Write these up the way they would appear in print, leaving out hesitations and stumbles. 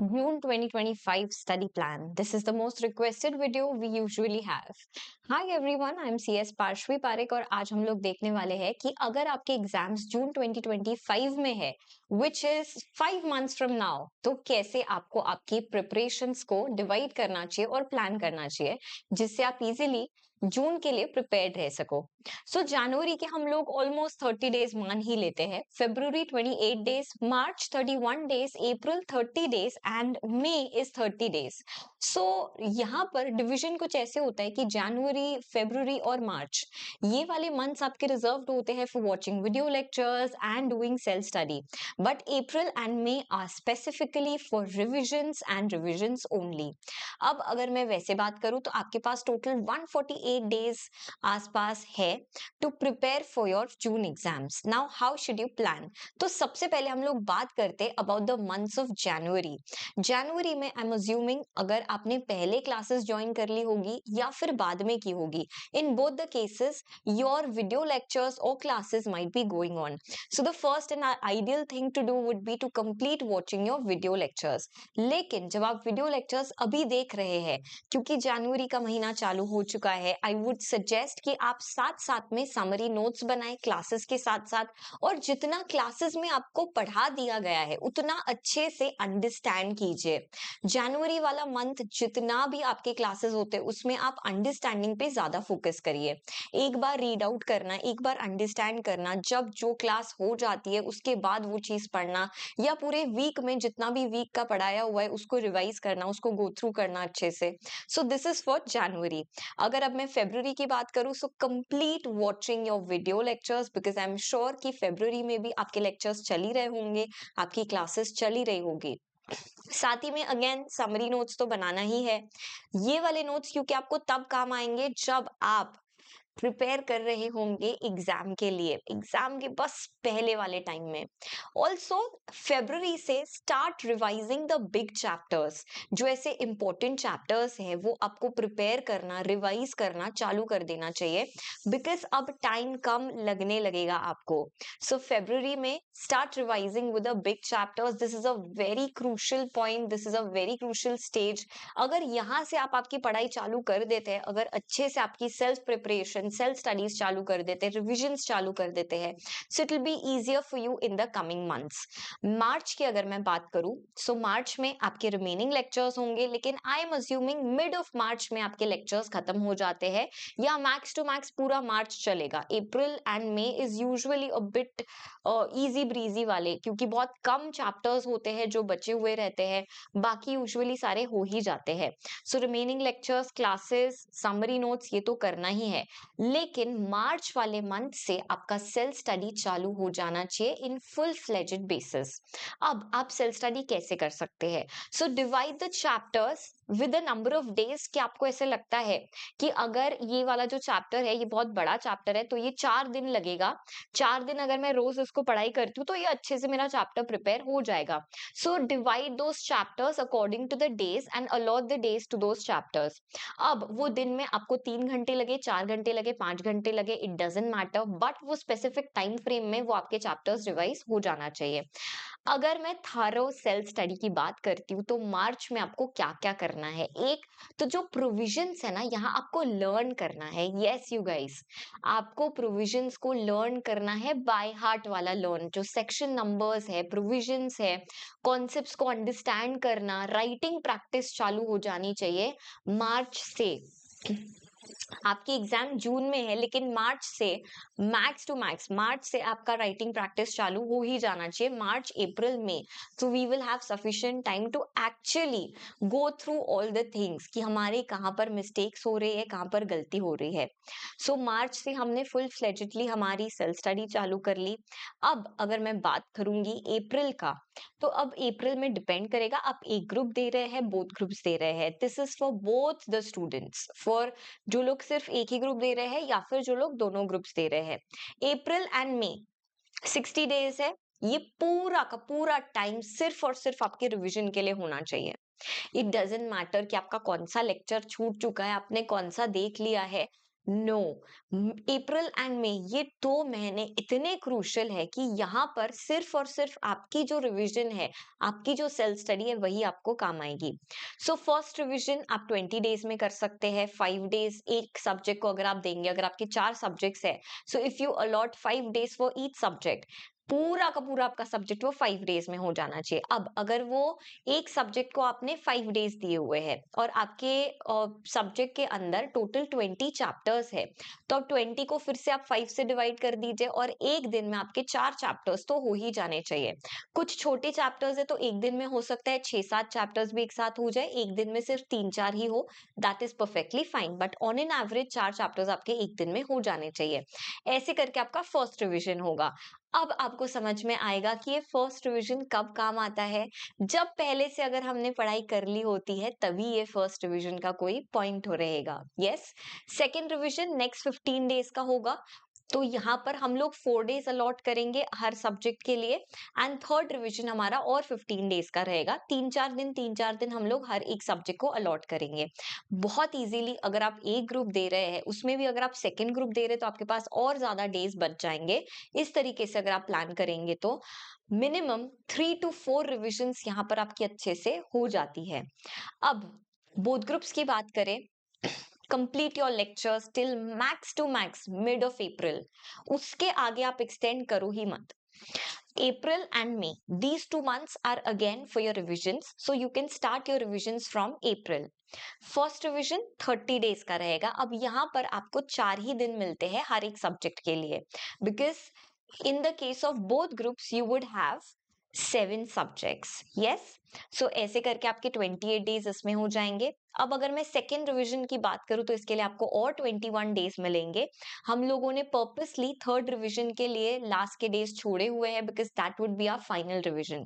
June 2025 study plan. This is the most requested video we usually have. Hi everyone, I'm CS Parshvi Parekh और आज हम लोग देखने वाले हैं कि अगर आपके एग्जाम्स जून 2025 में है, which is 5 months from now, तो कैसे आपको आपकी प्रिपरेशंस को डिवाइड करना चाहिए और प्लान करना चाहिए, जिससे आप इजीली जून के लिए प्रिपेयर्ड रह सको। सो जनवरी के हम लोग ऑलमोस्ट 30 डेज मान ही लेते हैं, February 28 days, March 31 days, April 30 days and May is 30 days. So यहाँ पर डिवीजन कुछ ऐसे होता है कि जनवरी, फेब्रुवरी और मार्च ये वाले मंथ्स आपके रिजर्व्ड होते हैं for watching video lectures and doing self study, but April and May are specifically for revisions and revisions only. अब अगर मैं वैसे बात करूं तो आपके पास टोटल 148 डेज आसपास है to prepare for your June exams. Now how should you plan? तो सबसे पहले हम लोग बात करते हैं about the months of January. जनवरी में आई एम अज्यूमिंग अगर आपने पहले क्लासेस ज्वाइन कर ली होगी या फिर बाद में की होगी, in both the cases your video lectures और classes might be going on. So the first and ideal thing to do would be to complete watching your video lectures. लेकिन जब आप वीडियो लेक्चर्स अभी देख रहे हैं, क्योंकि जनवरी का महीना चालू हो चुका है, आई वुड सजेस्ट कि आप साथ साथ में समरी नोट्स बनाएं क्लासेस के साथ साथ, और जितना क्लासेस में आपको पढ़ा दिया गया है उतना अच्छे से अंडरस्टैंड कीजिए। जनवरी वाला मंथ जितना भी आपके क्लासेस होते हैं उसमें आप अंडरस्टैंडिंग पे ज्यादा फोकस करिए। एक बार रीड आउट करना, एक बार अंडरस्टैंड करना, जब जो क्लास हो जाती है उसके बाद वो चीज पढ़ना, या पूरे वीक में जितना भी वीक का पढ़ाया हुआ है उसको रिवाइज करना, उसको गो थ्रू करना अच्छे से। So this is for January. अगर अब मैं फेब्रुवरी की बात करूं, so complete watching your video lectures, because I am sure कि फेब्रुवरी में भी आपके लेक्चर्स चल ही रहे होंगे, आपकी क्लासेस चल ही रही होगी। साथ ही में अगेन समरी नोट्स तो बनाना ही है। ये वाले नोट्स क्योंकि आपको तब काम आएंगे जब आप प्रिपेयर कर रहे होंगे एग्जाम के लिए, एग्जाम के बस पहले वाले टाइम में। ऑल्सो फेब्रुवरी से start revising the big chapters. जो ऐसे इंपॉर्टेंट चैप्टर्स हैं वो आपको प्रिपेयर करना, रिवाइज करना चालू कर देना चाहिए, बिकॉज अब टाइम कम लगने लगेगा आपको। सो फेब्रुवरी में start revising with the big chapters. This is a very crucial point, this is a very crucial stage. अगर यहाँ से आप आपकी पढ़ाई चालू कर देते हैं, अगर अच्छे से आपकी सेल्फ प्रिपरेशन, सेल्फ स्टडीज चालू कर देते हैं, रिविजन्स चालू कर देते हैं, so it will be easier for you in the coming months. March की अगर मैं बात करूं, सो मार्च में आपके रिमेनिंग लेक्चर्स होंगे, लेकिन I am assuming mid of March में आपके लेक्चर्स खत्म हो जाते हैं, या मैक्स टू मैक्स पूरा मार्च चलेगा। April and May is usually a bit easy breezy वाले, क्योंकि बहुत कम चैप्टर्स होते हैं जो बचे हुए रहते हैं, बाकी यूजुअली सारे हो ही जाते हैं। So remaining lectures, classes, summary notes ये तो करना ही है, लेकिन मार्च वाले मंथ से आपका सेल्फ स्टडी चालू हो जाना चाहिए इन फुल फ्लेजेड बेसिस। अब आप सेल्फ स्टडी कैसे कर सकते हैं? So divide the chapters with the number of days. कि आपको ऐसे लगता है कि अगर ये वाला जो चैप्टर है ये बहुत बड़ा चैप्टर है तो ये 4 दिन लगेगा, 4 दिन अगर मैं रोज इसको पढ़ाई करती हूँ तो ये अच्छे से मेरा चैप्टर प्रिपेयर हो जाएगा। So divide those chapters according to the days and allot the days to those chapters. अब वो दिन में आपको 3 घंटे लगे, 4 घंटे लगे, 5 घंटे लगे, इट डजेंट मैटर, बट वो स्पेसिफिक टाइम फ्रेम में वो आपके चैप्टर्स रिवाइज हो जाना चाहिए। अगर मैं थारो सेल्फ स्टडी की बात करती हूँ तो मार्च में आपको क्या क्या करना है? एक तो जो प्रोविजंस है ना, यहाँ आपको लर्न करना है। यस यू गाइस, आपको प्रोविजंस को लर्न करना है, बाय हार्ट वाला लर्न। जो सेक्शन नंबर्स है, प्रोविजंस है, कॉन्सेप्ट्स को अंडरस्टैंड करना, राइटिंग प्रैक्टिस चालू हो जानी चाहिए मार्च से। आपकी एग्जाम जून में है, लेकिन मार्च से मैक्स टू मैक्स, मार्च से आपका राइटिंग प्रैक्टिस चालू हो ही जाना चाहिए, मार्च अप्रैल में। So we will have sufficient time to actually go through all the things कि हमारे कहाँ पर मिस्टेक्स हो रही है, कहाँ पर गलती हो रही है। सो मार्च से हमने फुल फ्लेजेडली हमारी सेल्फ स्टडी चालू कर ली। अब अगर मैं बात करूंगी अप्रैल का, तो अब अप्रैल में डिपेंड करेगा आप एक ग्रुप दे रहे हैं, बोथ ग्रुप्स दे रहे हैं। This is for both the students, for जो लोग सिर्फ एक ही ग्रुप दे रहे हैं या फिर जो लोग दोनों ग्रुप्स दे रहे हैं। अप्रैल एंड मई 60 डेज है, ये पूरा का पूरा टाइम सिर्फ और सिर्फ आपके रिवीजन के लिए होना चाहिए। इट डजेंट मैटर कि आपका कौन सा लेक्चर छूट चुका है, आपने कौन सा देख लिया है, नो, अप्रैल एंड मई ये 2 महीने इतने क्रूशियल है कि यहाँ पर सिर्फ और सिर्फ आपकी जो रिवीजन है, आपकी जो सेल्फ स्टडी है, वही आपको काम आएगी। सो फर्स्ट रिवीजन आप 20 डेज में कर सकते हैं। 5 डेज एक सब्जेक्ट को अगर आप देंगे, अगर आपके 4 सब्जेक्ट्स है, so if you a lot 5 days for each subject, पूरा का पूरा आपका सब्जेक्ट वो 5 डेज में हो जाना चाहिए। अब अगर वो एक सब्जेक्ट को आपने 5 डेज दिए हुए हैं और आपके सब्जेक्ट के अंदर टोटल 20 चैप्टर्स है, तो अब 20 को फिर से आप 5 से डिवाइड कर दीजिए और एक दिन में आपके 4 चैप्टर्स तो हो ही जाने चाहिए। कुछ छोटे चैप्टर्स है तो एक दिन में हो सकता है 6-7 चैप्टर्स भी एक साथ हो जाए, एक दिन में सिर्फ 3-4 ही हो, that is perfectly fine, but on an average 4 chapters आपके एक दिन में हो जाने चाहिए। ऐसे करके आपका फर्स्ट रिविजन होगा। अब आपको समझ में आएगा कि ये फर्स्ट रिविजन कब काम आता है। जब पहले से अगर हमने पढ़ाई कर ली होती है तभी ये फर्स्ट रिवीजन का कोई पॉइंट हो रहेगा। Yes, second revision next 15 days का होगा, तो यहाँ पर हम लोग 4 डेज अलॉट करेंगे हर सब्जेक्ट के लिए, एंड थर्ड रिवीजन हमारा और 15 डेज का रहेगा। 3-4 दिन हम लोग हर एक सब्जेक्ट को अलॉट करेंगे। बहुत इजीली अगर आप एक ग्रुप दे रहे हैं, उसमें भी अगर आप सेकेंड ग्रुप दे रहे हैं तो आपके पास और ज्यादा डेज बच जाएंगे। इस तरीके से अगर आप प्लान करेंगे तो मिनिमम 3 to 4 रिविजन्स यहाँ पर आपकी अच्छे से हो जाती है। अब बोथ ग्रुप्स की बात करें, complete your lectures till max to max mid of April, उसके आगे आप एक्सटेंड करो ही मत। April and May, these 2 months are again for your revisions, so you can start your revisions from April. First revision 30 days का रहेगा। अब यहाँ पर आपको 4 ही दिन मिलते हैं हर एक सब्जेक्ट के लिए, because in the case of both groups you would have 7 subjects. yes, so ऐसे करके आपके 28 डेज इसमें हो जाएंगे। अब अगर मैं सेकेंड रिवीजन की बात करूं तो इसके लिए आपको और 21 डेज मिलेंगे। हम लोगों ने पर्पसली थर्ड रिवीजन के लिए लास्ट के डेज छोड़े हुए हैं because that would be our final revision.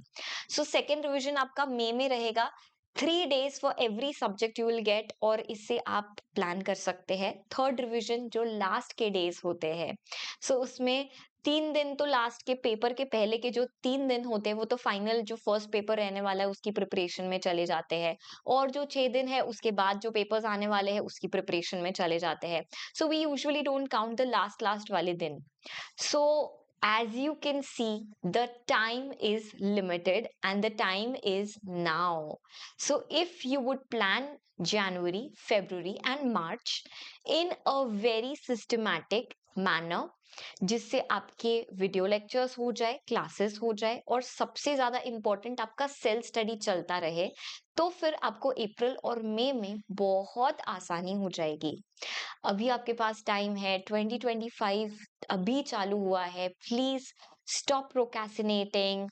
So second revision आपका मई में रहेगा। 3 days for every subject you will get, और इससे आप प्लान कर सकते हैं थर्ड रिवीजन जो लास्ट के डेज होते हैं। सो उसमें 3 दिन तो लास्ट के पेपर के पहले के जो 3 दिन होते हैं वो तो फाइनल जो फर्स्ट पेपर रहने वाला है उसकी प्रिपरेशन में चले जाते हैं, और जो 6 दिन है उसके बाद जो पेपर्स आने वाले हैं उसकी प्रिपरेशन में चले जाते हैं। So we usually don't count the last वाले दिन। So as you can see, the time is limited and the time is now. So if you would plan January, February and March in a very systematic manner, जिससे आपके video lectures हो जाए, classes हो जाए, और सबसे ज्यादा important आपका सेल्फ स्टडी चलता रहे, तो फिर आपको अप्रैल और मई में बहुत आसानी हो जाएगी। अभी आपके पास टाइम है, 2025 अभी चालू हुआ है। Please stop procrastinating,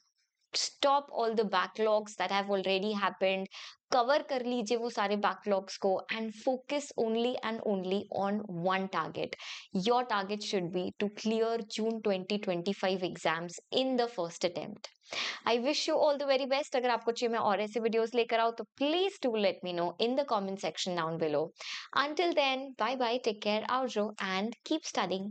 stop all the backlogs that have already happened, cover कर लीजिए वो सारे बैकलॉग्स को and focus only and only on one target. Your target should be to clear June 2025 exams in the first attempt. I wish you all the very best. अगर आपको चाहिए मैं और ऐसे वीडियोस लेकर आऊं तो please do let me know in the comment section down below. Until then, bye bye, take care, outro, and keep studying.